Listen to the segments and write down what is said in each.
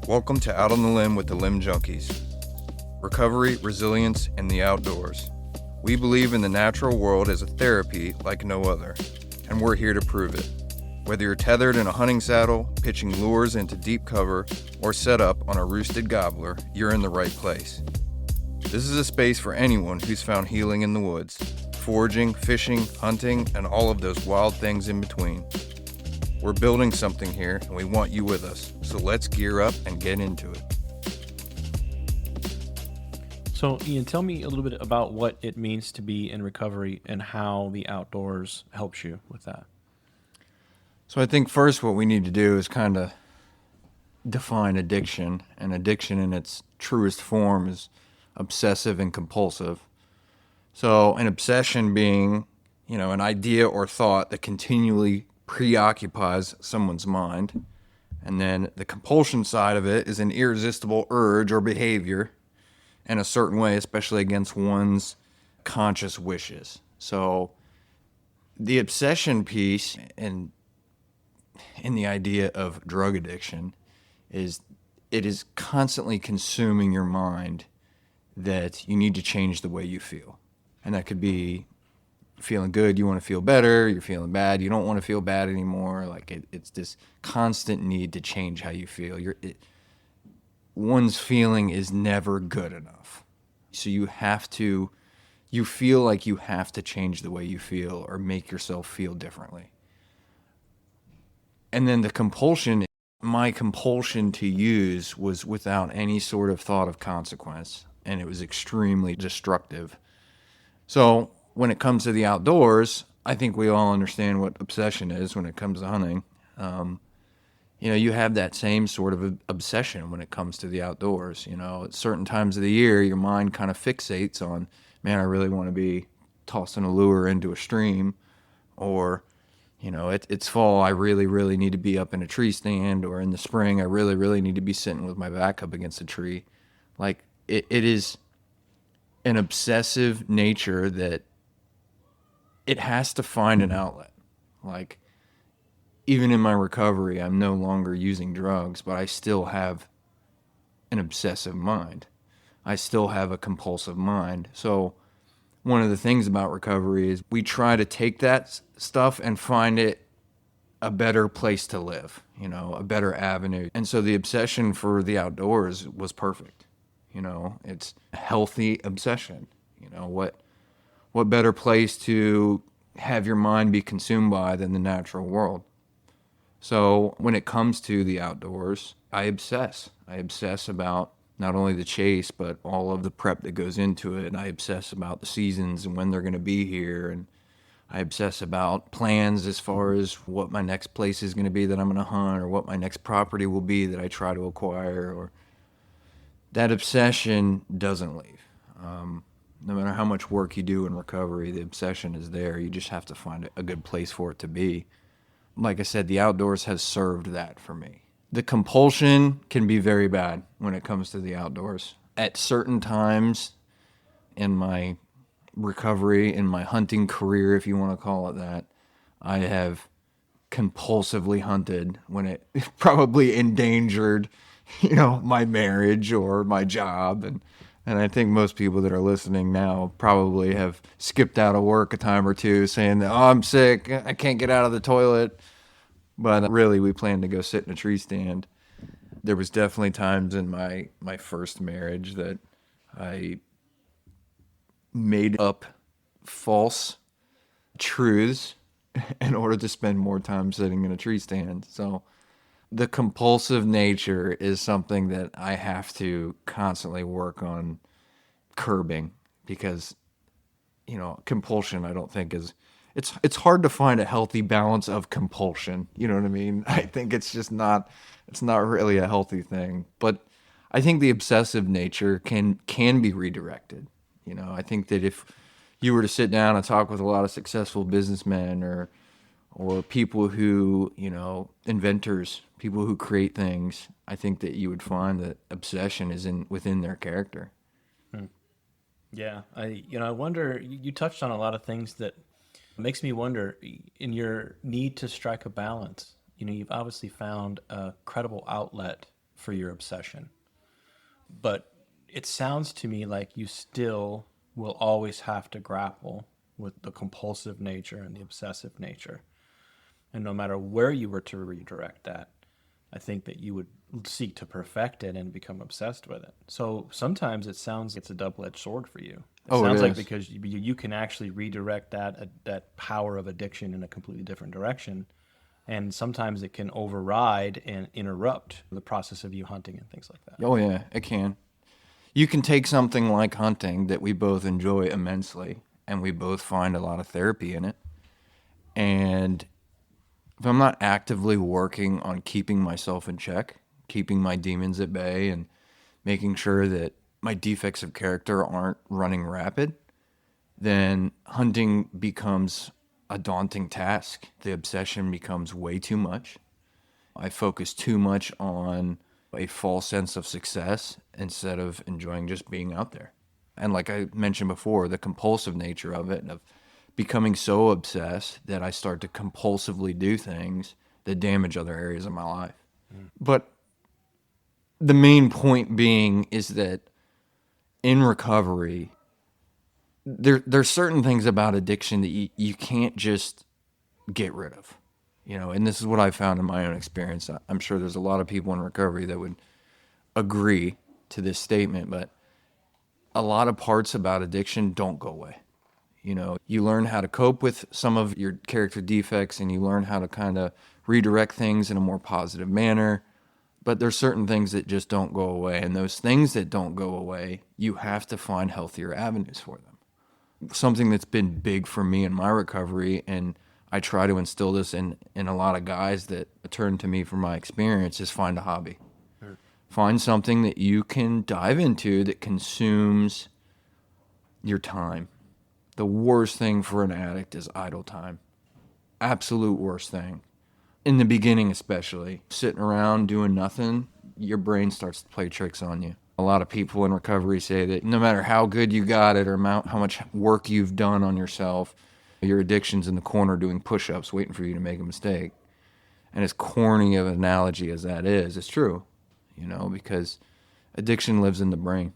Welcome to Out on the Limb with the Limb Junkies. Recovery, resilience, and the outdoors. We believe in the natural world as a therapy like no other, and we're here to prove it. Whether you're tethered in a hunting saddle, pitching lures into deep cover, or set up on a roosted gobbler, you're in the right place. This is a space for anyone who's found healing in the woods, foraging, fishing, hunting, and all of those wild things in between. We're building something here, and we want you with us, so let's gear up and get into it. So, Ian, tell me a little bit about what it means to be in recovery and how the outdoors helps you with that. So I think first what we need to do is kind of define addiction, and addiction in its truest form is obsessive and compulsive. So an obsession being, an idea or thought that continually preoccupies someone's mind. And then the compulsion side of it is an irresistible urge or behavior in a certain way, especially against one's conscious wishes. So the obsession piece and in the idea of drug addiction is it is constantly consuming your mind that you need to change the way you feel. And that could be feeling good, you want to feel better, you're feeling bad, you don't want to feel bad anymore. Like it's this constant need to change how you feel. One's feeling is never good enough. So you feel like you have to change the way you feel or make yourself feel differently. And then my compulsion to use was without any sort of thought of consequence, and it was extremely destructive. So when it comes to the outdoors, I think we all understand what obsession is when it comes to hunting. You have that same sort of obsession when it comes to the outdoors. At certain times of the year, your mind kind of fixates on, man, I really want to be tossing a lure into a stream, or it's fall, I really, really need to be up in a tree stand, or in the spring, I really, really need to be sitting with my back up against a tree. Like, it is an obsessive nature that it has to find an outlet. Like, even in my recovery, I'm no longer using drugs, but I still have an obsessive mind. I still have a compulsive mind. So one of the things about recovery is we try to take that stuff and find it a better place to live, a better avenue. And so the obsession for the outdoors was perfect. It's a healthy obsession. What better place to have your mind be consumed by than the natural world? So when it comes to the outdoors, I obsess. I obsess about not only the chase, but all of the prep that goes into it. And I obsess about the seasons and when they're going to be here. And I obsess about plans as far as what my next place is going to be that I'm going to hunt, or what my next property will be that I try to acquire. Or that obsession doesn't leave. No matter how much work you do in recovery, the obsession is there. You just have to find a good place for it to be. Like I said, the outdoors has served that for me. The compulsion can be very bad when it comes to the outdoors. At certain times in my recovery, in my hunting career, if you want to call it that, I have compulsively hunted when it probably endangered, my marriage or my job. And I think most people that are listening now probably have skipped out of work a time or two saying that, oh, I'm sick, I can't get out of the toilet. But really, we planned to go sit in a tree stand. There was definitely times in my first marriage that I made up false truths in order to spend more time sitting in a tree stand. So the compulsive nature is something that I have to constantly work on curbing, because compulsion, I don't think it's hard to find a healthy balance of compulsion. You know what I mean? I think it's not really a healthy thing. But I think the obsessive nature can be redirected. I think that if you were to sit down and talk with a lot of successful businessmen or people who, inventors, people who create things, I think that you would find that obsession is within their character. Yeah, I wonder. You touched on a lot of things that makes me wonder. In your need to strike a balance, you've obviously found a credible outlet for your obsession. But it sounds to me like you still will always have to grapple with the compulsive nature and the obsessive nature. And no matter where you were to redirect that, I think that you would seek to perfect it and become obsessed with it. So sometimes it sounds like it's a double-edged sword for you. It Oh, it sounds like is. because you can actually redirect that power of addiction in a completely different direction, and sometimes it can override and interrupt the process of you hunting and things like that. Oh, yeah, it can. You can take something like hunting that we both enjoy immensely, and we both find a lot of therapy in it. And if I'm not actively working on keeping myself in check, keeping my demons at bay, and making sure that my defects of character aren't running rapid, then hunting becomes a daunting task. The obsession becomes way too much. I focus too much on a false sense of success instead of enjoying just being out there. And like I mentioned before, the compulsive nature of it, of becoming so obsessed that I start to compulsively do things that damage other areas of my life. But the main point being is that in recovery, there's certain things about addiction that you can't just get rid of. And this is what I found in my own experience. I'm sure there's a lot of people in recovery that would agree to this statement, but a lot of parts about addiction don't go away. You learn how to cope with some of your character defects, and you learn how to kind of redirect things in a more positive manner. But there's certain things that just don't go away, and those things that don't go away, you have to find healthier avenues for them. Something that's been big for me in my recovery, and I try to instill this in a lot of guys that turn to me for my experience, is find a hobby. Sure. Find something that you can dive into that consumes your time. The worst thing for an addict is idle time. Absolute worst thing. In the beginning especially, sitting around doing nothing, your brain starts to play tricks on you. A lot of people in recovery say that no matter how good you got it or how much work you've done on yourself, your addiction's in the corner doing push-ups waiting for you to make a mistake. And as corny of an analogy as that is, it's true, because addiction lives in the brain.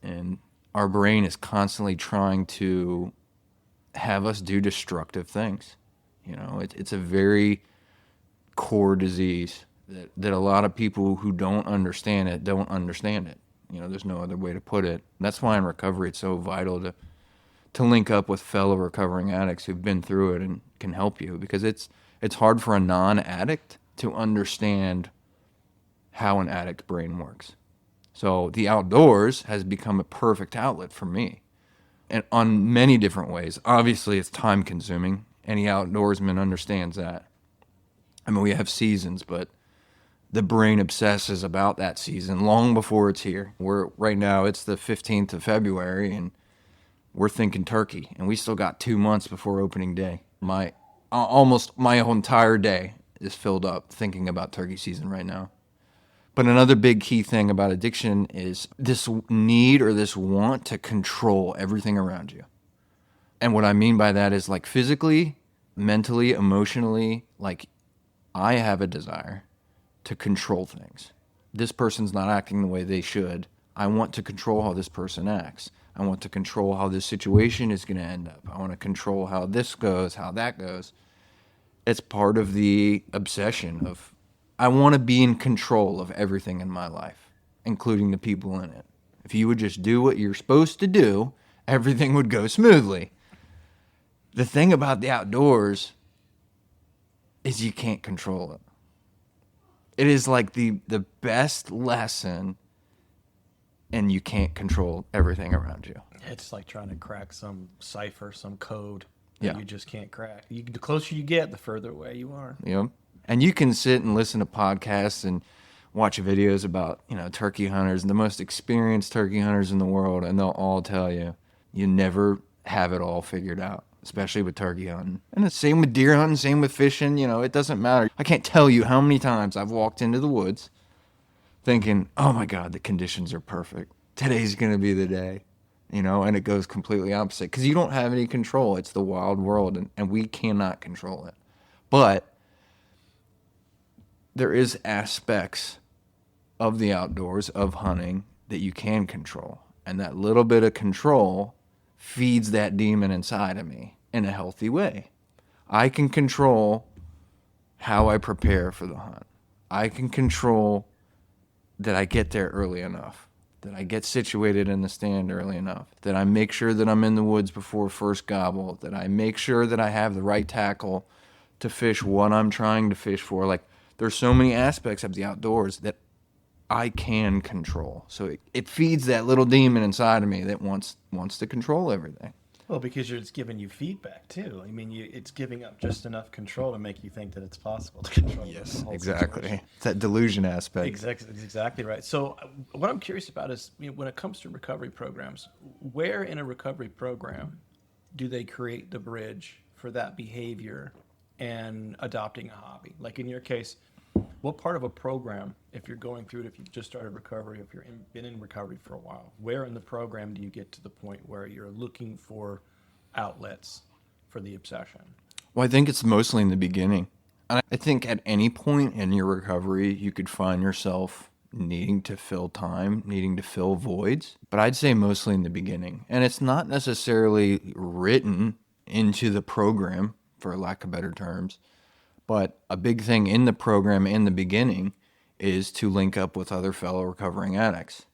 And our brain is constantly trying to have us do destructive things. It's a very core disease that a lot of people who don't understand it don't understand it. There's no other way to put it. That's why in recovery it's so vital to link up with fellow recovering addicts who've been through it and can help you, because it's hard for a non-addict to understand how an addict's brain works. So the outdoors has become a perfect outlet for me, and on many different ways. Obviously, it's time consuming. Any outdoorsman understands that. I mean, we have seasons, but the brain obsesses about that season long before it's here. Right now, it's the 15th of February, and we're thinking turkey, and we still got 2 months before opening day. Almost my whole entire day is filled up thinking about turkey season right now. But another big key thing about addiction is this need or this want to control everything around you. And what I mean by that is like physically, mentally, emotionally, like I have a desire to control things. This person's not acting the way they should. I want to control how this person acts. I want to control how this situation is going to end up. I want to control how this goes, how that goes. It's part of the obsession of I want to be in control of everything in my life, including the people in it. If you would just do what you're supposed to do, everything would go smoothly. The thing about the outdoors is you can't control it. It is like the best lesson, and you can't control everything around you. It's like trying to crack some cipher, some code that Yeah. you just can't crack. The closer you get, the further away you are. And you can sit and listen to podcasts and watch videos about, turkey hunters and the most experienced turkey hunters in the world, and they'll all tell you, you never have it all figured out, especially with turkey hunting. And the same with deer hunting, same with fishing, it doesn't matter. I can't tell you how many times I've walked into the woods thinking, oh my God, the conditions are perfect. Today's going to be the day, and it goes completely opposite because you don't have any control. It's the wild world, and we cannot control it. But there is aspects of the outdoors, of hunting, that you can control. And that little bit of control feeds that demon inside of me in a healthy way. I can control how I prepare for the hunt. I can control that I get there early enough, that I get situated in the stand early enough, that I make sure that I'm in the woods before first gobble, that I make sure that I have the right tackle to fish what I'm trying to fish for. Like, there's so many aspects of the outdoors that I can control. So it feeds that little demon inside of me that wants to control everything. Well, because it's giving you feedback too. I mean, it's giving up just enough control to make you think that it's possible to control the Yes, whole exactly. situation. It's that delusion aspect. Exactly right. So, what I'm curious about is, when it comes to recovery programs, where in a recovery program do they create the bridge for that behavior and adopting a hobby? Like in your case, what part of a program, if you're going through it, if you've just started recovery, if been in recovery for a while, where in the program do you get to the point where you're looking for outlets for the obsession? Well, I think it's mostly in the beginning. And I think at any point in your recovery, you could find yourself needing to fill time, needing to fill voids. But I'd say mostly in the beginning. And it's not necessarily written into the program, for lack of better terms. But a big thing in the program in the beginning is to link up with other fellow recovering addicts.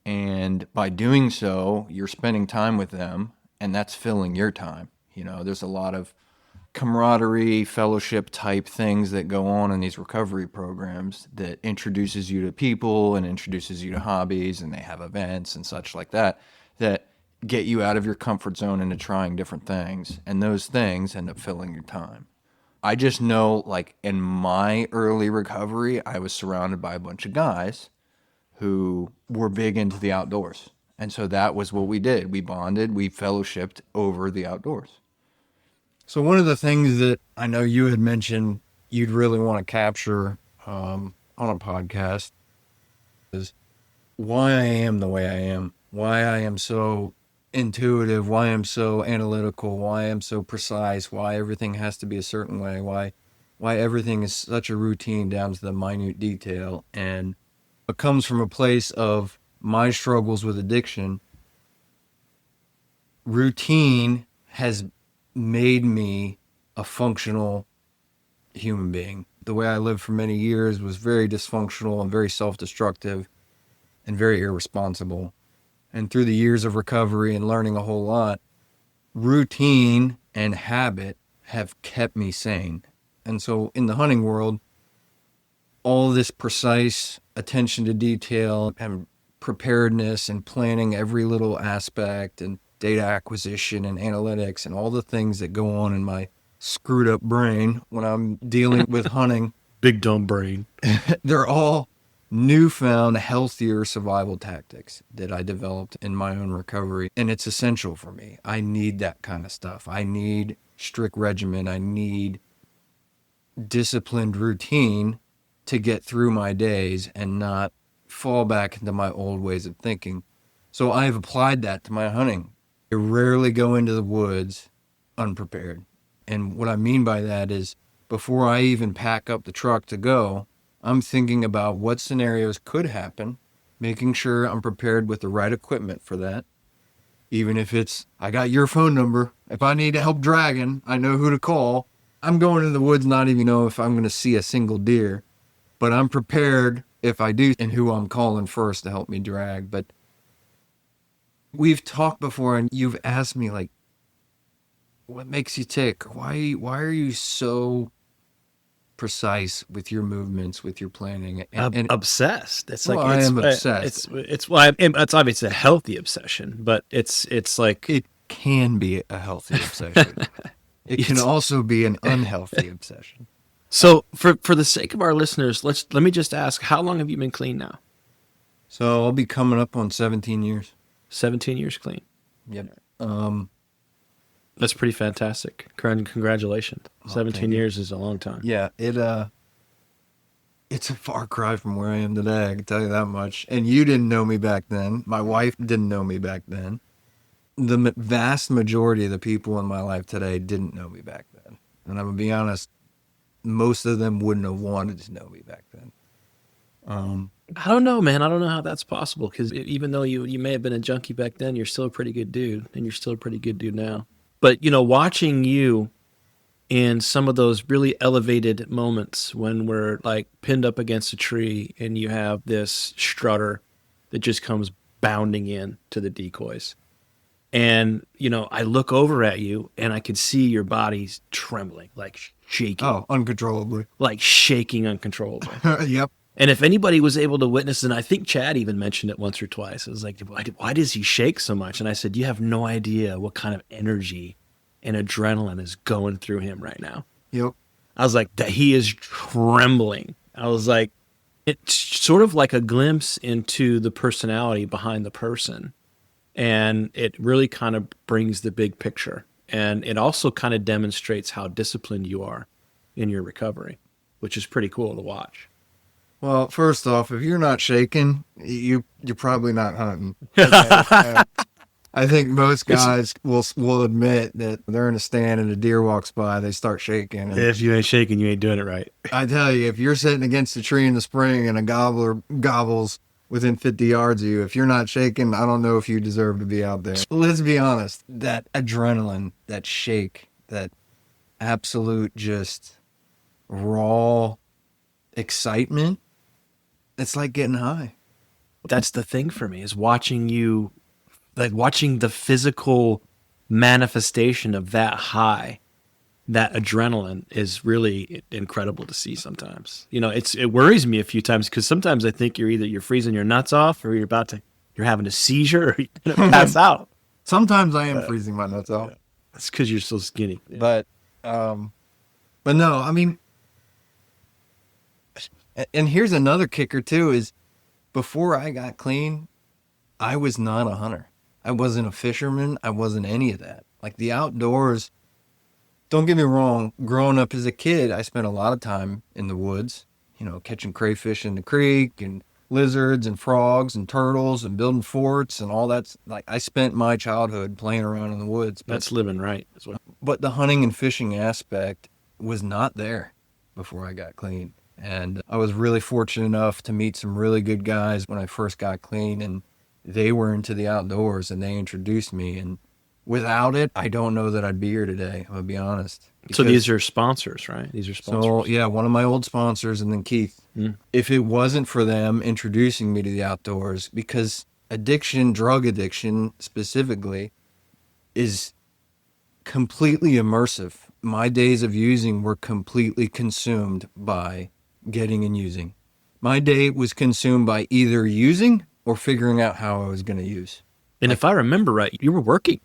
And by doing so, you're spending time with them, and that's filling your time. There's a lot of camaraderie, fellowship type things that go on in these recovery programs that introduces you to people and introduces you to hobbies, and they have events and such like that that get you out of your comfort zone into trying different things, and those things end up filling your time. I just know, like, in my early recovery, I was surrounded by a bunch of guys who were big into the outdoors. And so that was what we did. We bonded, we fellowshipped over the outdoors. So one of the things that I know you had mentioned you'd really want to capture on a podcast is why I am the way I am, why I am so intuitive, why I'm so analytical, why I'm so precise, why everything has to be a certain way, why everything is such a routine down to the minute detail. And it comes from a place of my struggles with addiction. Routine has made me a functional human being. The way I lived for many years was very dysfunctional and very self-destructive and very irresponsible. And through the years of recovery and learning a whole lot, routine and habit have kept me sane. And so in the hunting world, all this precise attention to detail and preparedness and planning every little aspect and data acquisition and analytics and all the things that go on in my screwed up brain when I'm dealing with hunting, Big dumb brain. they're all newfound healthier survival tactics that I developed in my own recovery. And it's essential for me. I need that kind of stuff. I need strict regimen. I need disciplined routine to get through my days and not fall back into my old ways of thinking. So I've applied that to my hunting. I rarely go into the woods unprepared. And what I mean by that is before I even pack up the truck to go, I'm thinking about what scenarios could happen, making sure I'm prepared with the right equipment for that. Even if it's, I got your phone number. If I need help dragging, I know who to call. I'm going in the woods, not even know if I'm going to see a single deer, but I'm prepared if I do and who I'm calling first to help me drag. But we've talked before and you've asked me, like, what makes you tick? Why are you so precise with your movements, with your planning? And Obsessed. It's well, like I it's, am obsessed. it's well, it's obviously a healthy obsession, but it's like It can be a healthy obsession. It can also be an unhealthy obsession. so. For the sake of our listeners, let me just ask: how long have you been clean now? So I'll be coming up on 17 years. 17 years clean. Yep. That's pretty fantastic. Congratulations. 17 years is a long time. Yeah, it's a far cry from where I am today, I can tell you that much. And you didn't know me back then. My wife didn't know me back then. The vast majority of the people in my life today didn't know me back then. And I'm going to be honest, most of them wouldn't have wanted to know me back then. I don't know, man. I don't know how that's possible because even though you may have been a junkie back then, you're still a pretty good dude, and you're still a pretty good dude now. But watching you in some of those really elevated moments when we're like pinned up against a tree and you have this strutter that just comes bounding in to the decoys. And, I look over at you and I can see your body's trembling, like shaking, Oh, uncontrollably. like shaking uncontrollably. Yep. And if anybody was able to witness, and I think Chad even mentioned it once or twice, it was like, why does he shake so much? And I said, you have no idea what kind of energy and adrenaline is going through him right now. Yep. I was like, that he is trembling. I was like, it's sort of like a glimpse into the personality behind the person. And it really kind of brings the big picture. And it also kind of demonstrates how disciplined you are in your recovery, which is pretty cool to watch. Well, first off, if you're not shaking, you're probably not hunting. Okay? I think most guys will admit that they're in a stand and a deer walks by, they start shaking. And If you ain't shaking, you ain't doing it right. I tell you, if you're sitting against a tree in the spring and a gobbler gobbles within 50 yards of you, if you're not shaking, I don't know if you deserve to be out there. Let's be honest, that adrenaline, that shake, that absolute just raw excitement, it's like getting high. That's the thing for me is watching you, like watching the physical manifestation of that high, that adrenaline is really incredible to see sometimes. It worries me a few times because sometimes I think you're freezing your nuts off or you're having a seizure or you're going to pass out. Sometimes I am freezing my nuts off. That's because you're so skinny. But no, I mean, and here's another kicker too, is before I got clean, I was not a hunter. I wasn't a fisherman. I wasn't any of that. Like the outdoors, don't get me wrong, growing up as a kid, I spent a lot of time in the woods, catching crayfish in the creek and lizards and frogs and turtles and building forts and all that. Like I spent my childhood playing around in the woods. That's living right as well. But the hunting and fishing aspect was not there before I got clean. And I was really fortunate enough to meet some really good guys when I first got clean, and they were into the outdoors and they introduced me. And without it, I don't know that I'd be here today. I'll be honest. So these are sponsors, right? These are sponsors. So yeah, one of my old sponsors and then Keith. If it wasn't for them introducing me to the outdoors, because addiction, drug addiction specifically, is completely immersive. My days of using were completely consumed by getting and using. My day was consumed by either using or figuring out how I was going to use. And if I remember right, you were working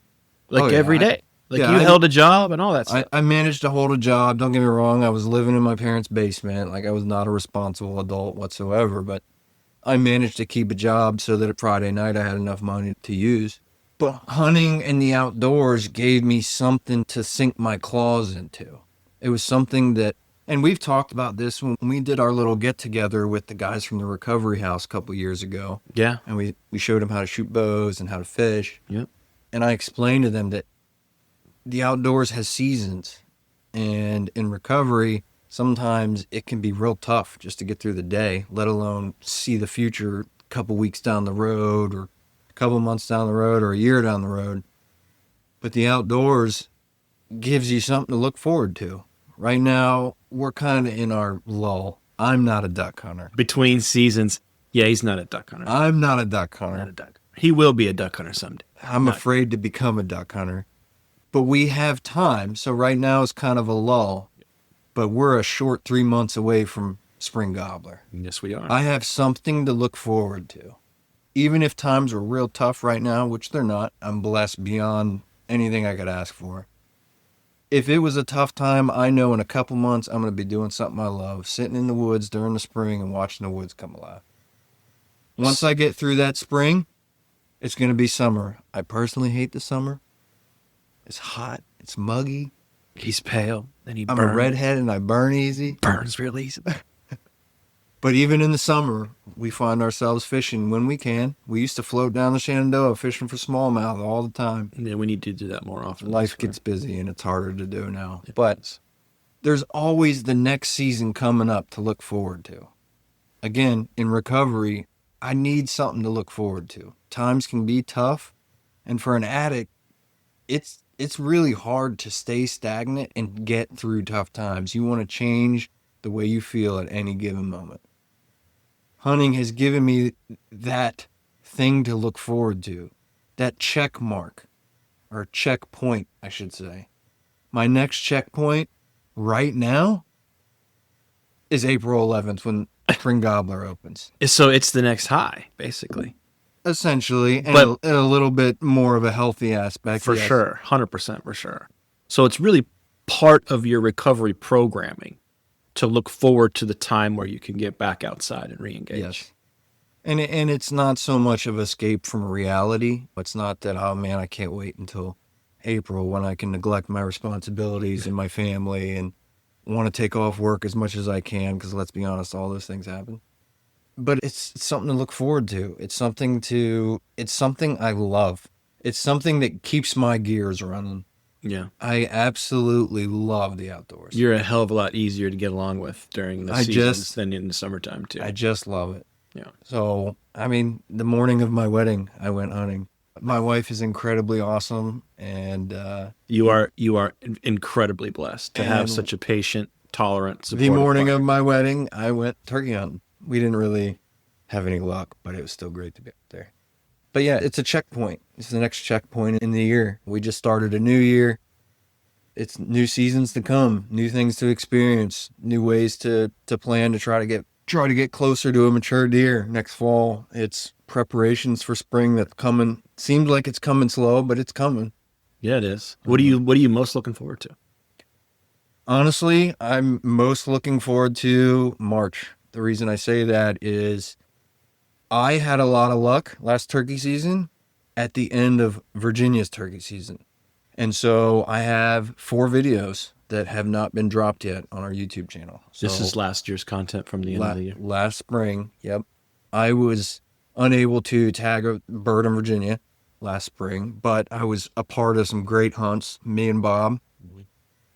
every day. You I held a job and all that stuff. I managed to hold a job. Don't get me wrong. I was living in my parents' basement. Like I was not a responsible adult whatsoever, but I managed to keep a job so that at Friday night I had enough money to use. But hunting in the outdoors gave me something to sink my claws into. It was something that, and we've talked about this when we did our little get together with the guys from the recovery house a couple years ago. Yeah. And we showed them how to shoot bows and how to fish. Yep. And I explained to them that the outdoors has seasons. And in recovery, sometimes it can be real tough just to get through the day, let alone see the future a couple weeks down the road or a couple months down the road or a year down the road. But the outdoors gives you something to look forward to. Right now, we're kind of in our lull. I'm not a duck hunter. Between seasons, yeah, he's not a duck hunter. I'm not a duck hunter. Not a duck. He will be a duck hunter someday. I'm afraid to become a duck hunter. But we have time, so right now it's kind of a lull. But we're a short 3 months away from spring gobbler. Yes, we are. I have something to look forward to. Even if times are real tough right now, which they're not, I'm blessed beyond anything I could ask for. If it was a tough time, I know in a couple months I'm going to be doing something I love, sitting in the woods during the spring and watching the woods come alive. Once I get through that spring, it's going to be summer. I personally hate the summer. It's hot. It's muggy. He's pale and I'm a redhead and I burn easy. Burns real easy. But even in the summer, we find ourselves fishing when we can. We used to float down the Shenandoah fishing for smallmouth all the time. Yeah, we need to do that more often. Life gets busy and it's harder to do now. But there's always the next season coming up to look forward to. again, in recovery, I need something to look forward to. Times can be tough, and for an addict, it's really hard to stay stagnant and get through tough times. You want to change the way you feel at any given moment. Hunting has given me that thing to look forward to, that check mark, or checkpoint, I should say. My next checkpoint right now is April 11th when Spring Gobbler opens. So it's the next high, basically. Essentially, and But- a little bit more of a healthy aspect. For yes. sure. 100% for sure. So it's really part of your recovery programming to look forward to the time where you can get back outside and re-engage. Yes. And it's not so much of escape from reality. It's not that, oh man, I can't wait until April when I can neglect my responsibilities and my family and want to take off work as much as I can, because let's be honest, all those things happen. But it's something to look forward to. It's something I love. It's something that keeps my gears running. Yeah. I absolutely love the outdoors. You're a hell of a lot easier to get along with during the seasons than in the summertime, too. I just love it. Yeah. So, I mean, the morning of my wedding, I went hunting. My wife is incredibly awesome, and You are incredibly blessed to have And such a patient, tolerant, the supportive morning partner. of my wedding, I went turkey hunting. We didn't really have any luck, but it was still great to be up there. But yeah, it's a checkpoint. It's the next checkpoint in the year. We just started a new year. It's new seasons to come, new things to experience, new ways to plan to try to get closer to a mature deer next fall. It's preparations for spring that's coming. Seems like it's coming slow, but it's coming. Yeah, it is. What are you most looking forward to? Honestly, I'm most looking forward to March. The reason I say that is I had a lot of luck last turkey season at the end of Virginia's turkey season. And so I have 4 videos that have not been dropped yet on our YouTube channel. So This is last year's content from the end of the year. last spring, yep. I was unable to tag a bird in Virginia last spring, but I was a part of some great hunts. Me and Bob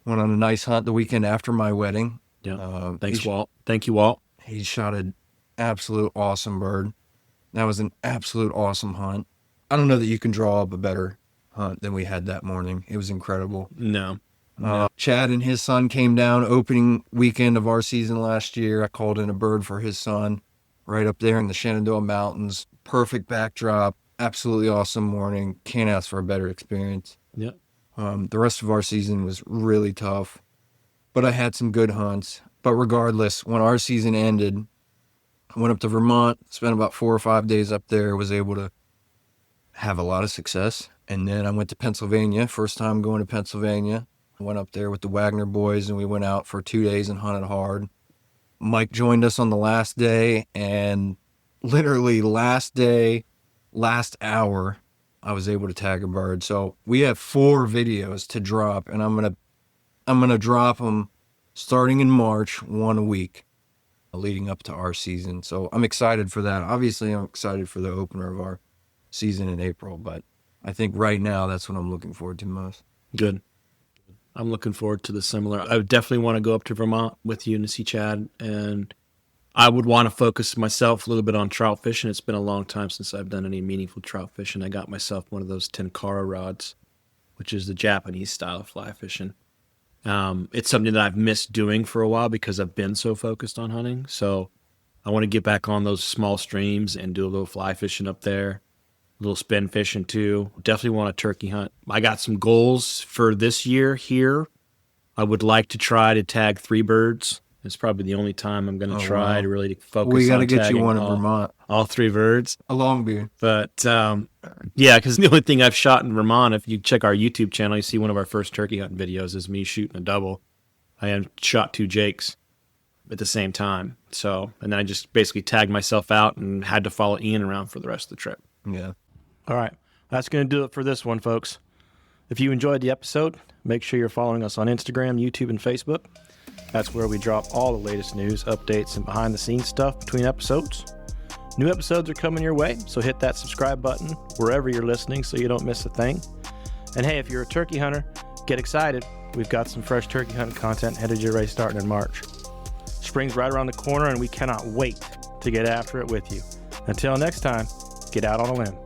went on a nice hunt the weekend after my wedding. Yeah. Thanks, Walt. Thank you, Walt. He shot an absolute awesome bird. That was an absolute awesome hunt. I don't know that you can draw up a better hunt than we had that morning. It was incredible. No. Chad and his son came down opening weekend of our season last year. I called in a bird for his son right up there in the Shenandoah Mountains. Perfect backdrop. Absolutely awesome morning. Can't ask for a better experience. Yeah. The rest of our season was really tough, but I had some good hunts. But regardless, when our season ended, I went up to Vermont, spent about 4 or 5 days up there, was able to have a lot of success. And then I went to Pennsylvania, first time going to Pennsylvania. I went up there with the Wagner boys, and we went out for 2 days and hunted hard. Mike joined us on the last day, and literally last day, last hour, I was able to tag a bird. So we have 4 videos to drop, and I'm gonna drop them starting in March, 1 a week, leading up to our season. So I'm excited for that. Obviously, I'm excited for the opener of our season in April, but I think right now that's what I'm looking forward to most. Good. I'm looking forward to the similar. I would definitely want to go up to Vermont with you and see Chad, and I would want to focus myself a little bit on trout fishing. It's been a long time since I've done any meaningful trout fishing. I got myself one of those tenkara rods, which is the Japanese style of fly fishing. It's something that I've missed doing for a while because I've been so focused on hunting. So I want to get back on those small streams and do a little fly fishing up there, a little spin fishing too. Definitely want a turkey hunt. I got some goals for this year here. I would like to try to tag 3 birds. It's probably the only time I'm going to try to really focus We got to on get you tagging one in Vermont, all 3 birds. a longbeard. But yeah, because the only thing I've shot in Vermont, if you check our YouTube channel, you see one of our first turkey hunting videos is me shooting a double. I had shot 2 jakes at the same time. So, and then I just basically tagged myself out and had to follow Ian around for the rest of the trip. Yeah. All right. That's going to do it for this one, folks. If you enjoyed the episode, make sure you're following us on Instagram, YouTube, and Facebook. That's where we drop all the latest news, updates, and behind-the-scenes stuff between episodes. New episodes are coming your way, so hit that subscribe button wherever you're listening so you don't miss a thing. And hey, if you're a turkey hunter, get excited. We've got some fresh turkey hunting content headed your way starting in March. Spring's right around the corner, and we cannot wait to get after it with you. Until next time, get out on a limb.